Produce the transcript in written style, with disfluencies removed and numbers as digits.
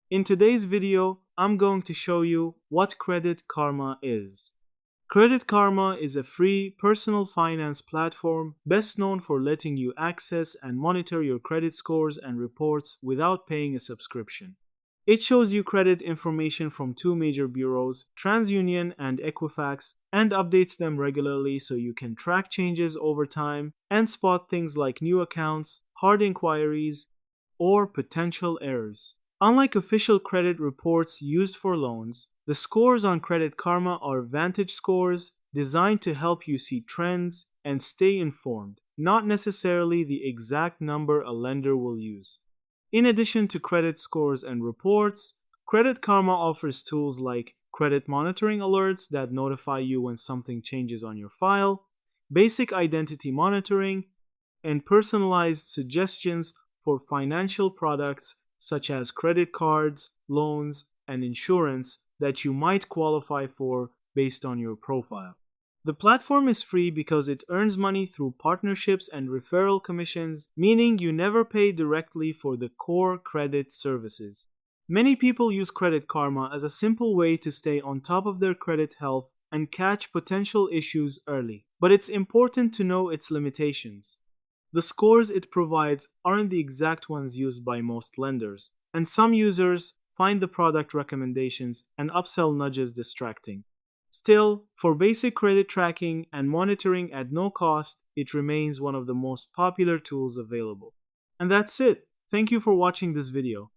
In today's video, I'm going to show you what Credit Karma is. Credit Karma is a free personal finance platform best known for letting you access and monitor your credit scores and reports without paying a subscription. It shows you credit information from two major bureaus, TransUnion and Equifax, and updates them regularly so you can track changes over time and spot things like new accounts, hard inquiries, or potential errors. Unlike official credit reports used for loans, the scores on Credit Karma are Vantage scores designed to help you see trends and stay informed, not necessarily the exact number a lender will use. In addition to credit scores and reports, Credit Karma offers tools like credit monitoring alerts that notify you when something changes on your file, basic identity monitoring, and personalized suggestions for financial products such as credit cards, loans, and insurance that you might qualify for based on your profile. The platform is free because it earns money through partnerships and referral commissions, meaning you never pay directly for the core credit services. Many people use Credit Karma as a simple way to stay on top of their credit health and catch potential issues early. But it's important to know its limitations. The scores it provides aren't the exact ones used by most lenders, and some users find the product recommendations and upsell nudges distracting. Still, for basic credit tracking and monitoring at no cost, it remains one of the most popular tools available. And that's it. Thank you for watching this video.